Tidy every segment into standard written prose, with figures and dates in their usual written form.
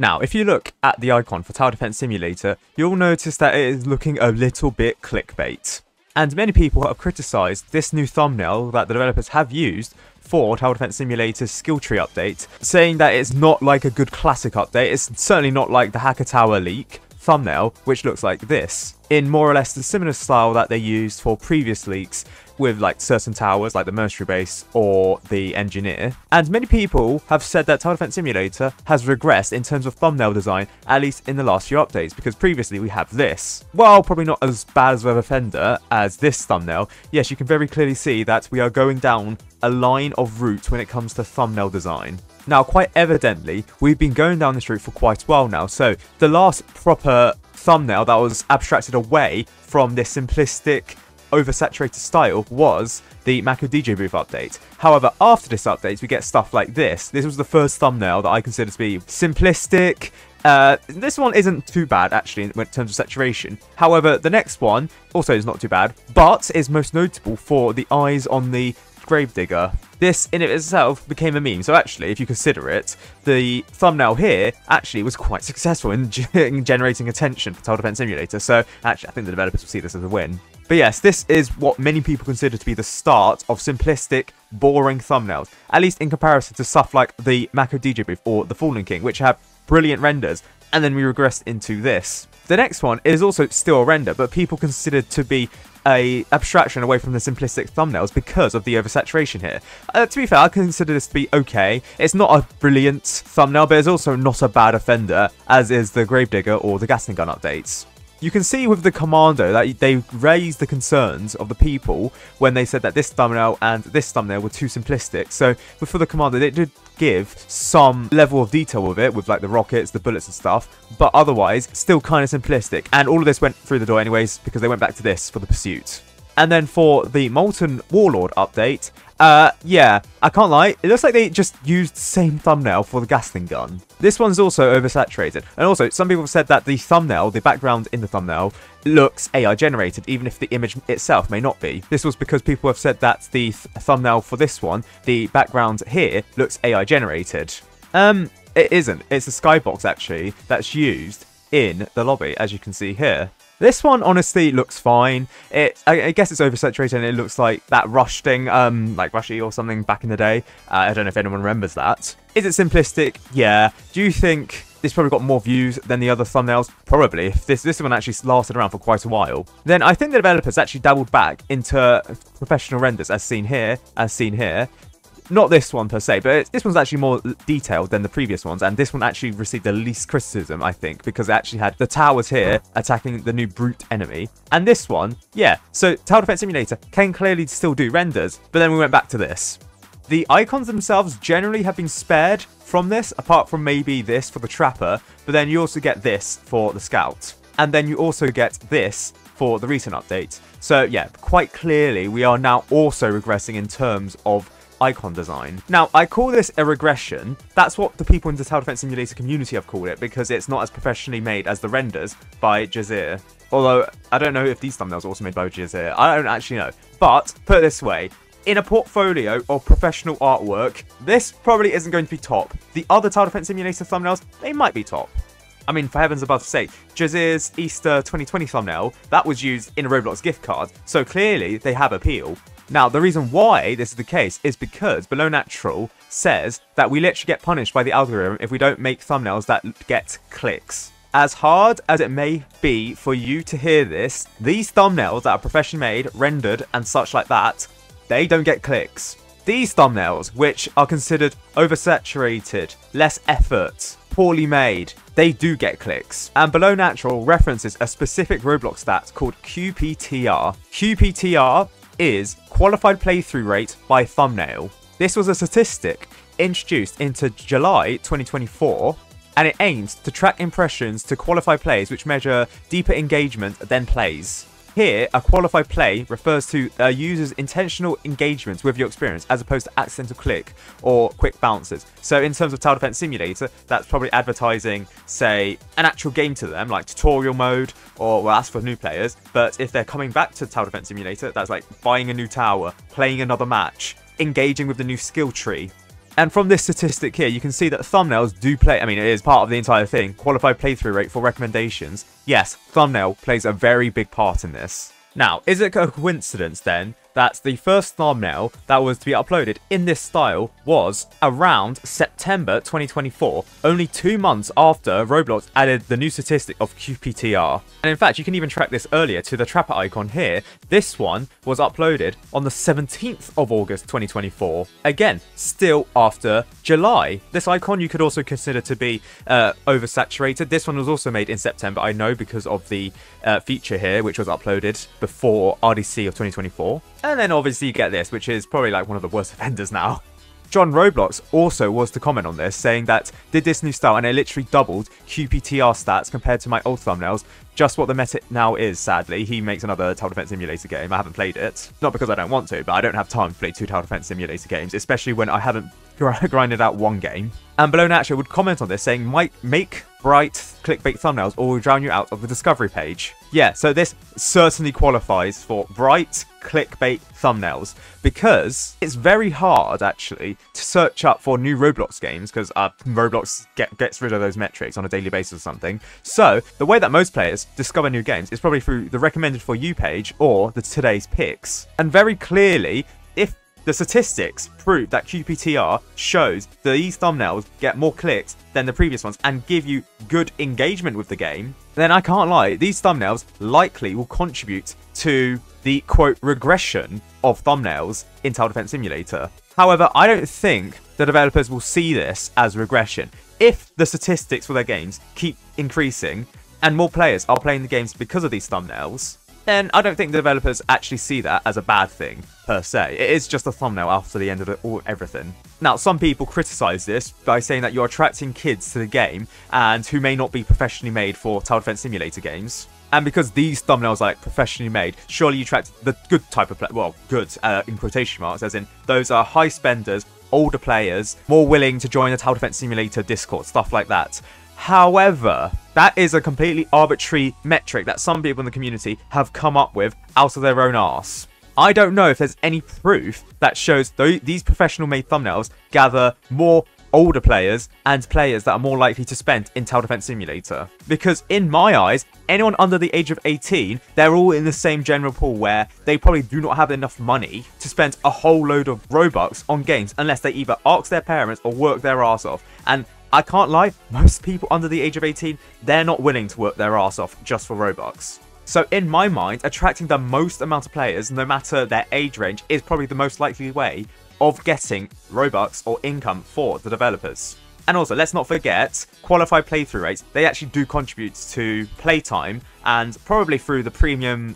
Now, if you look at the icon for Tower Defense Simulator, you'll notice that it is looking a little bit clickbait. And many people have criticised this new thumbnail that the developers have used for Tower Defense Simulator's skill tree update, saying that it's not like a good classic update. It's certainly not like the Hacker Tower leak thumbnail, which looks like this, in more or less the similar style that they used for previous leaks with like certain towers like the Mercenary Base or the Engineer. And many people have said that Tower Defense Simulator has regressed in terms of thumbnail design, at least in the last few updates, because previously we have this. While probably not as bad as Web Offender as this thumbnail, yes, you can very clearly see that we are going down a line of route when it comes to thumbnail design. Now, quite evidently, we've been going down this route for quite a while now, so the last proper thumbnail that was abstracted away from this simplistic, oversaturated style was the Macro DJ Booth update. However, after this update, we get stuff like this. This was the first thumbnail that I consider to be simplistic. This one isn't too bad, actually, in terms of saturation. However, the next one also is not too bad, but is most notable for the eyes on the Gravedigger. This in itself became a meme, so actually, if you consider it, the thumbnail here actually was quite successful in generating attention for Tower Defense Simulator, so actually I think the developers will see this as a win. But yes, this is what many people consider to be the start of simplistic, boring thumbnails, at least in comparison to stuff like the Macro DJ Booth or the Fallen King, which have brilliant renders, and then we regressed into this. The next one is also still a render, but people consider to be a abstraction away from the simplistic thumbnails because of the oversaturation here. To be fair, I consider this to be okay. It's not a brilliant thumbnail, but it's also not a bad offender, as is the Gravedigger or the Gatling Gun updates. You can see with the Commando that they raised the concerns of the people when they said that this thumbnail and this thumbnail were too simplistic. So for the Commando, they did give some level of detail with it, with like the rockets, the bullets and stuff, but otherwise still kind of simplistic. And all of this went through the door anyways because they went back to this for the Pursuit. And then for the Molten Warlord update, yeah, I can't lie, it looks like they just used the same thumbnail for the Gatling Gun. This one's also oversaturated, and also some people have said that the thumbnail, the background in the thumbnail, looks AI generated, even if the image itself may not be. This was because people have said that the thumbnail for this one, the background here, looks AI generated. It isn't. It's a skybox actually that's used in the lobby, as you can see here. This one honestly looks fine. I guess it's oversaturated and it looks like that Rush thing, like Rushy or something back in the day. I don't know if anyone remembers that. Is it simplistic? Yeah. Do you think this probably got more views than the other thumbnails? Probably. If this one actually lasted around for quite a while. Then I think the developers actually dabbled back into professional renders as seen here. Not this one per se, but this one's actually more detailed than the previous ones, and this one actually received the least criticism, I think, because it actually had the towers here attacking the new brute enemy. And this one, yeah, so Tower Defense Simulator can clearly still do renders, but then we went back to this. The icons themselves generally have been spared from this, apart from maybe this for the Trapper, but then you also get this for the Scout. And then you also get this for the recent update. So yeah, quite clearly we are now also regressing in terms of icon design. Now, I call this a regression. That's what the people in the Tower Defense Simulator community have called it, because it's not as professionally made as the renders by Jazir. Although, I don't know if these thumbnails are also made by Jazir. I don't actually know. But, put it this way, in a portfolio of professional artwork, this probably isn't going to be top. The other Tower Defense Simulator thumbnails, they might be top. I mean, for heavens above sake, Jazir's Easter 2020 thumbnail, that was used in a Roblox gift card, so clearly they have appeal. Now, the reason why this is the case is because Below Natural says that we literally get punished by the algorithm if we don't make thumbnails that get clicks. As hard as it may be for you to hear this, these thumbnails that are professionally made, rendered, and such like that, they don't get clicks. These thumbnails, which are considered oversaturated, less effort, poorly made, they do get clicks. And Below Natural references a specific Roblox stat called QPTR. QPTR is qualified playthrough rate by thumbnail. This was a statistic introduced into July 2024, and it aims to track impressions to qualified plays which measure deeper engagement than plays. Here, a qualified play refers to a user's intentional engagement with your experience as opposed to accidental click or quick bounces. So in terms of Tower Defense Simulator, that's probably advertising, say, an actual game to them, like tutorial mode, or, well, that's for new players. But if they're coming back to Tower Defense Simulator, that's like buying a new tower, playing another match, engaging with the new skill tree. And from this statistic here, you can see that thumbnails do play, I mean, it is part of the entire thing, qualified playthrough rate for recommendations. Yes, thumbnail plays a very big part in this. Now, is it a coincidence then that the first thumbnail that was to be uploaded in this style was around September 2024, only 2 months after Roblox added the new statistic of QPTR? And in fact, you can even track this earlier to the trapper icon here. This one was uploaded on the 17th of August 2024. Again, still after July. This icon you could also consider to be oversaturated. This one was also made in September, I know, because of the feature here, which was uploaded before RDC of 2024. And then obviously you get this, which is probably like one of the worst offenders now. John Roblox also was to comment on this, saying that did this new style and it literally doubled QPTR stats compared to my old thumbnails. Just what the meta now is, sadly. He makes another Tower Defense Simulator game. I haven't played it. Not because I don't want to, but I don't have time to play 2 Tower Defense Simulator games, especially when I haven't grinded out one game. And Below Natural would comment on this, saying, "Might make bright clickbait thumbnails or will drown you out of the discovery page." Yeah, so this certainly qualifies for bright clickbait thumbnails, because it's very hard actually to search up for new Roblox games, because Roblox gets rid of those metrics on a daily basis or something. So the way that most players discover new games is probably through the recommended for you page or the today's picks. And very clearly, if the statistics prove that QPTR shows that these thumbnails get more clicks than the previous ones and give you good engagement with the game, then I can't lie, these thumbnails likely will contribute to the, quote, regression of thumbnails in Tower Defense Simulator. However, I don't think the developers will see this as regression. If the statistics for their games keep increasing and more players are playing the games because of these thumbnails, then I don't think the developers actually see that as a bad thing, per se. It is just a thumbnail after the end of everything. Now, some people criticize this by saying that you're attracting kids to the game and who may not be professionally made for Tower Defense Simulator games. And because these thumbnails are like professionally made, surely you attract the good type of player. Well, good in quotation marks, as in those are high spenders, older players, more willing to join the Tower Defense Simulator Discord, stuff like that. However, that is a completely arbitrary metric that some people in the community have come up with out of their own arse. I don't know if there's any proof that shows these professional made thumbnails gather more older players and players that are more likely to spend in Tower Defense Simulator. Because in my eyes, anyone under the age of 18, they're all in the same general pool where they probably do not have enough money to spend a whole load of Robux on games unless they either ask their parents or work their ass off. And I can't lie, most people under the age of 18, they're not willing to work their ass off just for Robux. So in my mind, attracting the most amount of players, no matter their age range, is probably the most likely way of getting Robux or income for the developers. And also, let's not forget, qualified playthrough rates, they actually do contribute to playtime, and probably through the premium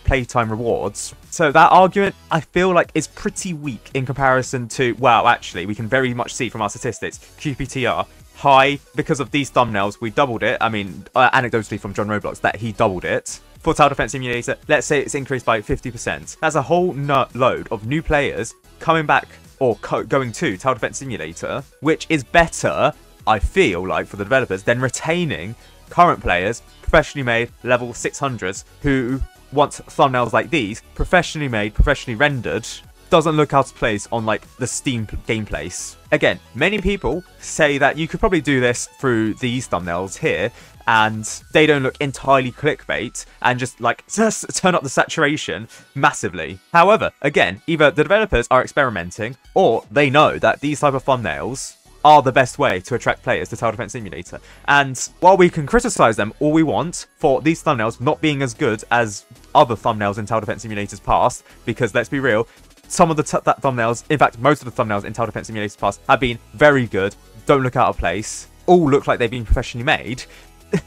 playtime rewards. So that argument, I feel like, is pretty weak in comparison to, well, actually, we can very much see from our statistics, QPTR, high, because of these thumbnails, we doubled it. I mean, anecdotally from John Roblox, that he doubled it. For Tower Defense Simulator, let's say it's increased by 50%. That's a whole load of new players coming back or going to Tower Defense Simulator, which is better, I feel like, for the developers than retaining current players, professionally made level 600s, who want thumbnails like these, professionally made, professionally rendered, doesn't look out of place on like the Steam gameplays. Again, many people say that you could probably do this through these thumbnails here, and they don't look entirely clickbait and just like turn up the saturation massively. However, again, either the developers are experimenting or they know that these type of thumbnails are the best way to attract players to Tower Defense Simulator. And while we can criticize them all we want for these thumbnails not being as good as other thumbnails in Tower Defense Simulator's past, because let's be real, some of the thumbnails, in fact most of the thumbnails in Tower Defense Simulator's past have been very good, don't look out of place, all look like they've been professionally made.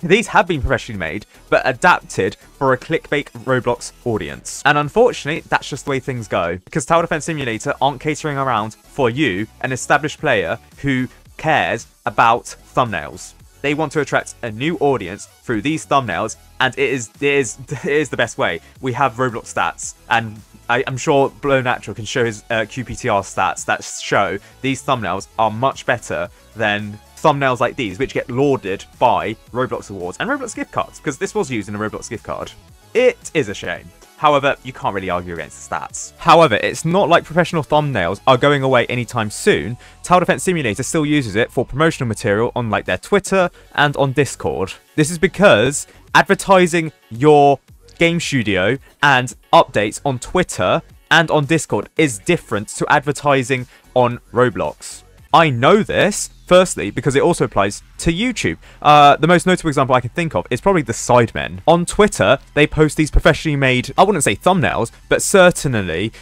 These have been professionally made, but adapted for a clickbait Roblox audience. And unfortunately, that's just the way things go. Because Tower Defense Simulator aren't catering around for you, an established player who cares about thumbnails. They want to attract a new audience through these thumbnails, and it is the best way. We have Roblox stats, and I'm sure Below Natural can show his QPTR stats that show these thumbnails are much better than thumbnails like these, which get lauded by Roblox awards and Roblox gift cards, because this was used in a Roblox gift card. It is a shame. However, you can't really argue against the stats. However, it's not like professional thumbnails are going away anytime soon. Tower Defense Simulator still uses it for promotional material on like their Twitter and on Discord. This is because advertising your game studio and updates on Twitter and on Discord is different to advertising on Roblox. I know this, firstly, because it also applies to YouTube. The most notable example I can think of is probably the Sidemen. On Twitter, they post these professionally made, I wouldn't say thumbnails, but certainly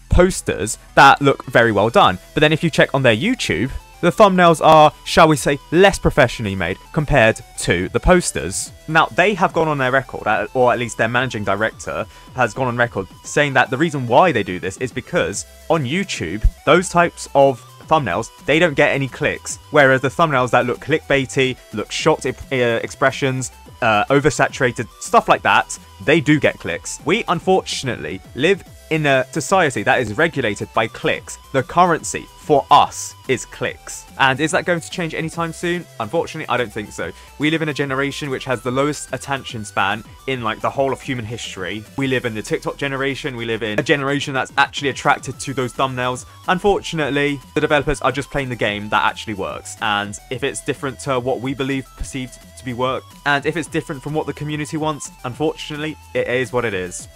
posters that look very well done. But then if you check on their YouTube, the thumbnails are, shall we say, less professionally made compared to the posters. Now, they have gone on their record, or at least their managing director has gone on record, saying that the reason why they do this is because on YouTube, those types of thumbnails, they don't get any clicks, whereas the thumbnails that look clickbaity, look short expressions, oversaturated, stuff like that, they do get clicks. We unfortunately live in a society that is regulated by clicks. The currency for us is clicks. And is that going to change anytime soon? Unfortunately, I don't think so. We live in a generation which has the lowest attention span in like the whole of human history. We live in the TikTok generation. We live in a generation that's actually attracted to those thumbnails. Unfortunately, the developers are just playing the game that actually works. And if it's different to what we believe perceived to be work, and if it's different from what the community wants, unfortunately, it is what it is.